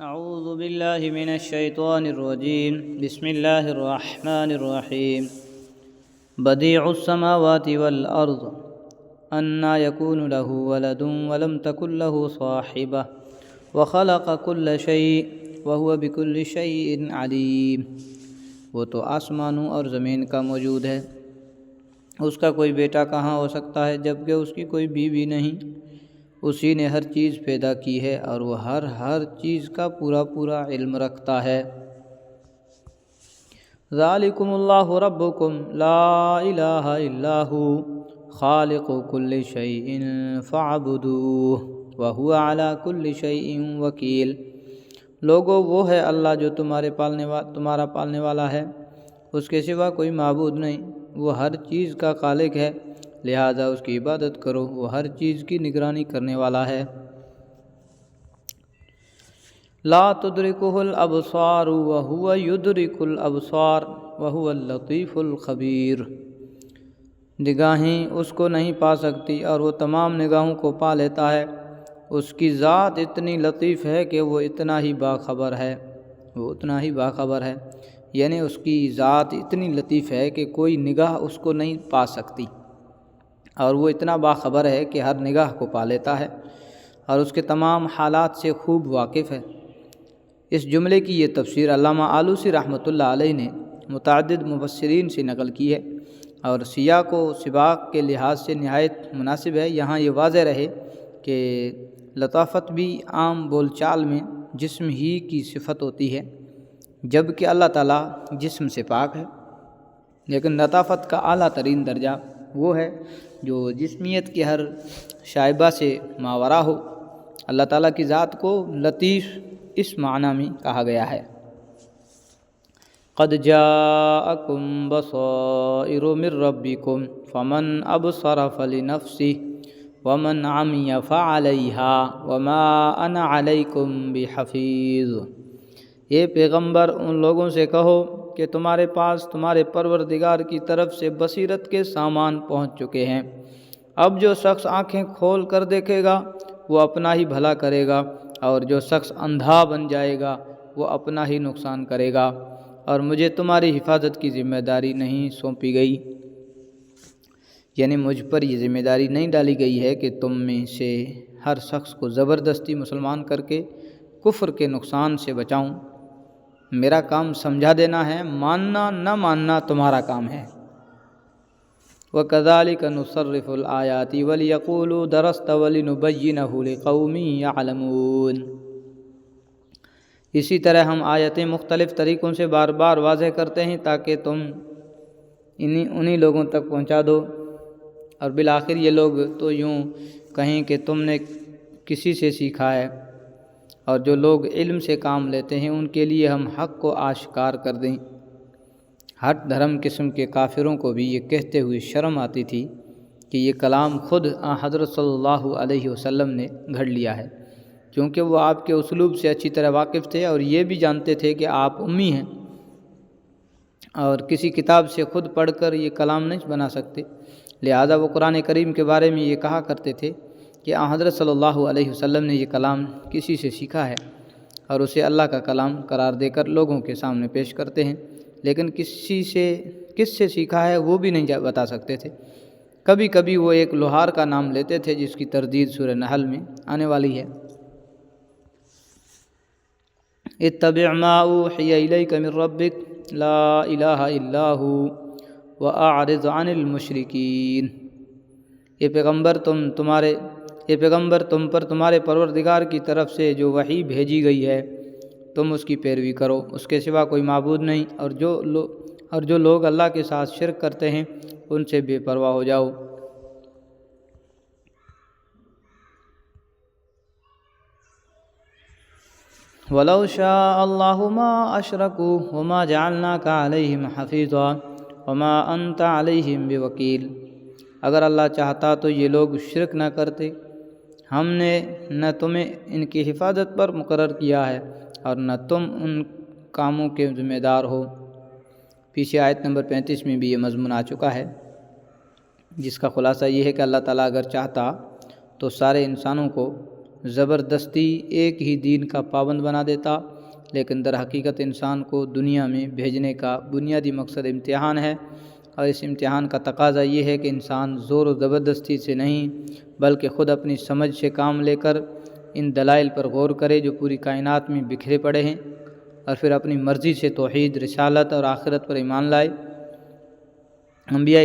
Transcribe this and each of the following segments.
اعوذ باللہ من الشیطان الرجیم بسم اللہ الرحمن الرحیم بدیع السماوات والارض انا یکون له ولد ولم تکن له صاحبہ وخلق كل شیء وهو بكل شیء علیم۔ وہ تو آسمانوں اور زمین کا موجود ہے، اس کا کوئی بیٹا کہاں ہو سکتا ہے جبکہ اس کی کوئی بیوی نہیں۔ اسی نے ہر چیز پیدا کی ہے اور وہ ہر چیز کا پورا علم رکھتا ہے۔ ذالکم اللہ ربکم لا الہ الا ہو خالق کل شیء فاعبدوہ وہو علی کل شیء وکیل۔ لوگو، وہ ہے اللہ جو تمہارا پالنے والا ہے، اس کے سوا کوئی معبود نہیں، وہ ہر چیز کا خالق ہے، لہذا اس کی عبادت کرو، وہ ہر چیز کی نگرانی کرنے والا ہے۔ لا تدرکہ الابصار وہو یدرک الابصار وہو اللطیف الخبیر۔ نگاہیں اس کو نہیں پا سکتی اور وہ تمام نگاہوں کو پا لیتا ہے۔ اس کی ذات اتنی لطیف ہے کہ وہ اتنا ہی باخبر ہے، یعنی اس کی ذات اتنی لطیف ہے کہ کوئی نگاہ اس کو نہیں پا سکتی، اور وہ اتنا باخبر ہے کہ ہر نگاہ کو پا لیتا ہے اور اس کے تمام حالات سے خوب واقف ہے۔ اس جملے کی یہ تفسیر علامہ آلوسی رحمۃ اللہ علیہ نے متعدد مفسرین سے نقل کی ہے، اور سیاق و سباق کے لحاظ سے نہایت مناسب ہے۔ یہاں یہ واضح رہے کہ لطافت بھی عام بول چال میں جسم ہی کی صفت ہوتی ہے، جبکہ اللہ تعالیٰ جسم سے پاک ہے، لیکن لطافت کا اعلیٰ ترین درجہ وہ ہے جو جسمیت کی ہر شائبہ سے ماورا ہو۔ اللہ تعالیٰ کی ذات کو لطیف اس معنی میں کہا گیا ہے۔ قد جاءکم بصائر من ربکم فمن ابصر فلنفسہ ومن عمی فعلیہا وما انا علیکم بحفیظ۔ اے پیغمبر، ان لوگوں سے کہو کہ تمہارے پاس تمہارے پروردگار کی طرف سے بصیرت کے سامان پہنچ چکے ہیں۔ اب جو شخص آنکھیں کھول کر دیکھے گا وہ اپنا ہی بھلا کرے گا، اور جو شخص اندھا بن جائے گا وہ اپنا ہی نقصان کرے گا، اور مجھے تمہاری حفاظت کی ذمہ داری نہیں سونپی گئی، یعنی مجھ پر یہ ذمہ داری نہیں ڈالی گئی ہے کہ تم میں سے ہر شخص کو زبردستی مسلمان کر کے کفر کے نقصان سے بچاؤں۔ میرا کام سمجھا دینا ہے، ماننا نہ ماننا تمہارا کام ہے۔ وَكَذَلِكَ نُصَرِّفُ الْآيَاتِ وَلِيَقُولُوا دَرَسْتَ وَلِنُبَيِّنَهُ لِقَوْمٍ يَعْلَمُونَ۔ اسی طرح ہم آیتیں مختلف طریقوں سے بار بار واضح کرتے ہیں تاکہ تم انہی لوگوں تک پہنچا دو، اور بالآخر یہ لوگ تو یوں کہیں کہ تم نے کسی سے سیکھا ہے، اور جو لوگ علم سے کام لیتے ہیں ان کے لیے ہم حق کو آشکار کر دیں۔ ہٹ دھرم قسم کے کافروں کو بھی یہ کہتے ہوئے شرم آتی تھی کہ یہ کلام خود حضرت صلی اللہ علیہ وسلم نے گھڑ لیا ہے، کیونکہ وہ آپ کے اسلوب سے اچھی طرح واقف تھے اور یہ بھی جانتے تھے کہ آپ امی ہیں اور کسی کتاب سے خود پڑھ کر یہ کلام نہیں بنا سکتے، لہذا وہ قرآن کریم کے بارے میں یہ کہا کرتے تھے کہ حضرت صلی اللہ علیہ وسلم نے یہ کلام کسی سے سیکھا ہے، اور اسے اللہ کا کلام قرار دے کر لوگوں کے سامنے پیش کرتے ہیں، لیکن کس سے سیکھا ہے وہ بھی نہیں بتا سکتے تھے۔ کبھی کبھی وہ ایک لوہار کا نام لیتے تھے جس کی تردید سورہ نحل میں آنے والی ہے۔ اتبع ما اوحی الیک من ربک لا الہ الا ہو واعرض عن المشرکین۔ اے پیغمبر تم پر تمہارے پروردگار کی طرف سے جو وحی بھیجی گئی ہے تم اس کی پیروی کرو، اس کے سوا کوئی معبود نہیں، اور جو لوگ اللہ کے ساتھ شرک کرتے ہیں ان سے بے پرواہ ہو جاؤ۔ وَلَوْ شَاءَ اللَّهُ مَا أَشْرَكُوا وَمَا جَعَلْنَاكَ عَلَيْهِمْ حَفِيظًا وَمَا أَنْتَ عَلَيْهِمْ بِوَكِيلٍ۔ اگر اللہ چاہتا تو یہ لوگ شرک نہ کرتے، ہم نے نہ تمہیں ان کی حفاظت پر مقرر کیا ہے اور نہ تم ان کاموں کے ذمہ دار ہو۔ پیچھے آیت نمبر 35 میں بھی یہ مضمون آ چکا ہے، جس کا خلاصہ یہ ہے کہ اللہ تعالیٰ اگر چاہتا تو سارے انسانوں کو زبردستی ایک ہی دین کا پابند بنا دیتا، لیکن در حقیقت انسان کو دنیا میں بھیجنے کا بنیادی مقصد امتحان ہے، اور اس امتحان کا تقاضا یہ ہے کہ انسان زور و زبردستی سے نہیں بلکہ خود اپنی سمجھ سے کام لے کر ان دلائل پر غور کرے جو پوری کائنات میں بکھرے پڑے ہیں، اور پھر اپنی مرضی سے توحید، رسالت اور آخرت پر ایمان لائے۔ انبیاء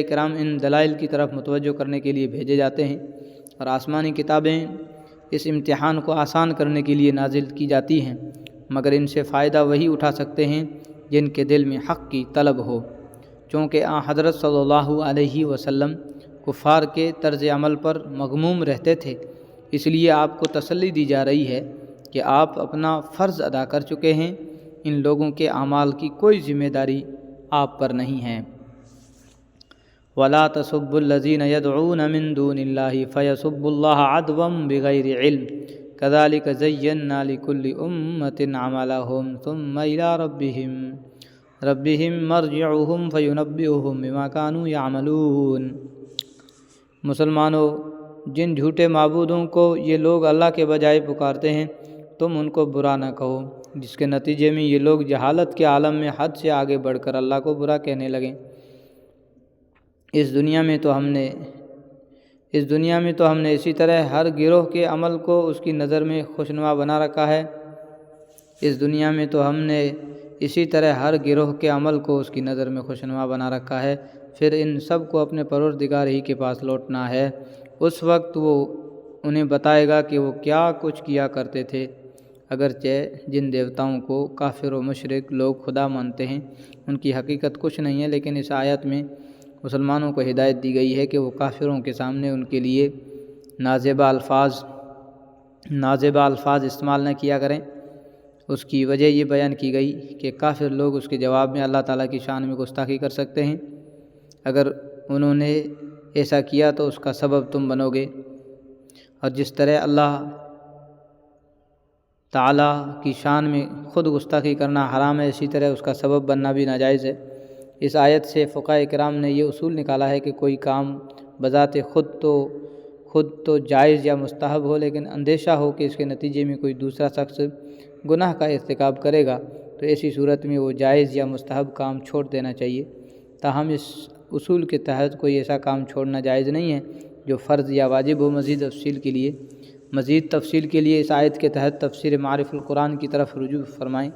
کرام ان دلائل کی طرف متوجہ کرنے کے لیے بھیجے جاتے ہیں، اور آسمانی کتابیں اس امتحان کو آسان کرنے کے لیے نازل کی جاتی ہیں، مگر ان سے فائدہ وہی اٹھا سکتے ہیں جن کے دل میں حق کی طلب ہو۔ چونکہ حضرت صلی اللہ علیہ وسلم کفار کے طرز عمل پر مغموم رہتے تھے، اس لیے آپ کو تسلی دی جا رہی ہے کہ آپ اپنا فرض ادا کر چکے ہیں، ان لوگوں کے اعمال کی کوئی ذمہ داری آپ پر نہیں ہے۔ وَلَا تَسُبُّوا الَّذِينَ يَدْعُونَ مِن دُونِ اللَّهِ فَيَسُبُّوا اللَّهَ عَدْوًا بِغَيْرِ عِلْمٍ كَذَلِكَ زَيَّنَّا لِكُلِّ أُمَّةٍ عَمَلَهُمْ ثُمَّ إِلَىٰ رَبِّهِمْ مَرْجِعُهُمْ فَيُنَبِّئُهُم بِمَا كَانُوا يَعْمَلُونَ۔ مسلمانوں، جن جھوٹے معبودوں کو یہ لوگ اللہ کے بجائے پکارتے ہیں تم ان کو برا نہ کہو، جس کے نتیجے میں یہ لوگ جہالت کے عالم میں حد سے آگے بڑھ کر اللہ کو برا کہنے لگیں۔ اس دنیا میں تو ہم نے اسی طرح ہر گروہ کے عمل کو اس کی نظر میں خوشنما بنا رکھا ہے۔ پھر ان سب کو اپنے پروردگار ہی کے پاس لوٹنا ہے، اس وقت وہ انہیں بتائے گا کہ وہ کیا کچھ کیا کرتے تھے۔ اگرچہ جن دیوتاؤں کو کافر و مشرک لوگ خدا مانتے ہیں ان کی حقیقت کچھ نہیں ہے، لیکن اس آیت میں مسلمانوں کو ہدایت دی گئی ہے کہ وہ کافروں کے سامنے ان کے لیے نازیبہ الفاظ استعمال نہ کیا کریں۔ اس کی وجہ یہ بیان کی گئی کہ کافر لوگ اس کے جواب میں اللہ تعالیٰ کی شان میں گستاخی کر سکتے ہیں، اگر انہوں نے ایسا کیا تو اس کا سبب تم بنو گے، اور جس طرح اللہ تعالیٰ کی شان میں خود گستاخی کرنا حرام ہے، اسی طرح اس کا سبب بننا بھی ناجائز ہے۔ اس آیت سے فقہاء کرام نے یہ اصول نکالا ہے کہ کوئی کام بذات خود تو جائز یا مستحب ہو، لیکن اندیشہ ہو کہ اس کے نتیجے میں کوئی دوسرا شخص گناہ کا ارتکاب کرے گا تو ایسی صورت میں وہ جائز یا مستحب کام چھوڑ دینا چاہیے۔ تاہم اس اصول کے تحت کوئی ایسا کام چھوڑنا جائز نہیں ہے جو فرض یا واجب ہو۔ مزید تفصیل کے لیے اس آیت کے تحت تفسیر معارف القرآن کی طرف رجوع فرمائیں۔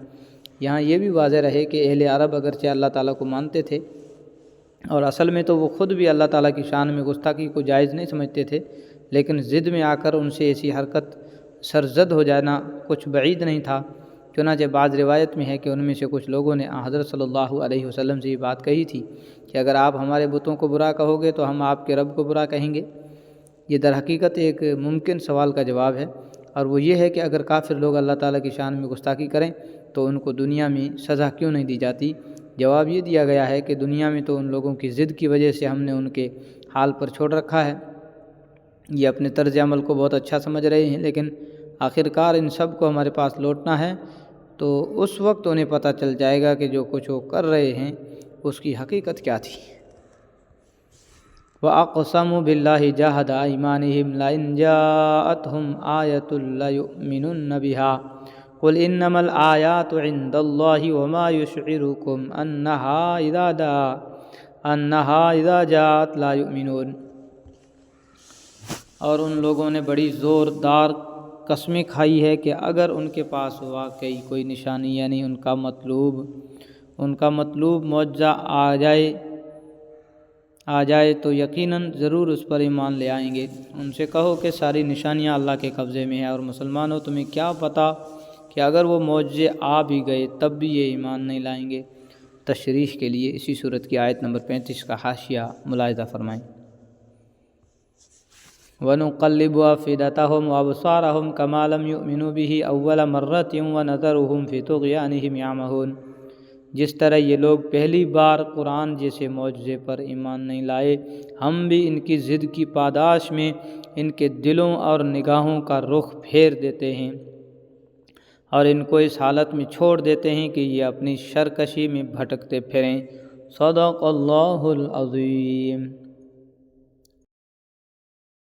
یہاں یہ بھی واضح رہے کہ اہل عرب اگرچہ اللہ تعالیٰ کو مانتے تھے اور اصل میں تو وہ خود بھی اللہ تعالیٰ کی شان میں گستاخی کو جائز نہیں سمجھتے تھے، لیکن ضد میں آ کر ان سے ایسی حرکت سرزد ہو جانا کچھ بعید نہیں تھا۔ چنانچہ بعض روایت میں ہے کہ ان میں سے کچھ لوگوں نے حضرت صلی اللہ علیہ وسلم سے یہ بات کہی تھی کہ اگر آپ ہمارے بتوں کو برا کہو گے تو ہم آپ کے رب کو برا کہیں گے۔ یہ در حقیقت ایک ممکن سوال کا جواب ہے، اور وہ یہ ہے کہ اگر کافر لوگ اللہ تعالیٰ کی شان میں گستاخی کریں تو ان کو دنیا میں سزا کیوں نہیں دی جاتی؟ جواب یہ دیا گیا ہے کہ دنیا میں تو ان لوگوں کی ضد کی وجہ سے ہم نے ان کے حال پر چھوڑ رکھا ہے۔ یہ اپنے طرز عمل کو بہت اچھا سمجھ رہے ہیں، لیکن آخرکار ان سب کو ہمارے پاس لوٹنا ہے، تو اس وقت انہیں پتہ چل جائے گا کہ جو کچھ وہ کر رہے ہیں اس کی حقیقت کیا تھی۔ وَأَقْسَمُوا بِاللَّهِ جَهْدَ أَيْمَانِهِمْ لَئِنْ جَاءَتْهُمْ آيَةٌ لَّيُؤْمِنُنَّ بِهَا قُلْ إِنَّمَا الْآيَاتُ عِندَ اللَّهِ وَمَا يُشْعِرُكُمْ أَنَّهَا إِذَا جَاءَتْ لَا يُؤْمِنُونَ۔ اور ان لوگوں نے بڑی زوردار قسمیں کھائی ہے کہ اگر ان کے پاس واقعی کوئی نشانی یعنی ان کا مطلوب معجزہ آ جائے تو یقیناً ضرور اس پر ایمان لے آئیں گے۔ ان سے کہو کہ ساری نشانیاں اللہ کے قبضے میں ہیں، اور مسلمانوں تمہیں کیا پتہ کہ اگر وہ معجزے آ بھی گئے تب بھی یہ ایمان نہیں لائیں گے۔ تشریح کے لیے اسی صورت کی آیت نمبر 35 کا حاشیہ ملاحظہ فرمائیں۔ وَنُقَلِّبُ أَفْئِدَتَهُمْ وَأَبْصَارَهُمْ كَمَا لَمْ يُؤْمِنُوا بِهِ أَوَّلَ مَرَّةٍ وَنَذَرُهُمْ فِي طُغْيَانِهِمْ يَعْمَهُونَ۔ جس طرح یہ لوگ پہلی بار قرآن جیسے معجزے پر ایمان نہیں لائے، ہم بھی ان کی ضد کی پاداش میں ان کے دلوں اور نگاہوں کا رخ پھیر دیتے ہیں اور ان کو اس حالت میں چھوڑ دیتے ہیں کہ یہ اپنی سرکشی میں بھٹکتے پھریں۔ صدق اللہ العظیم۔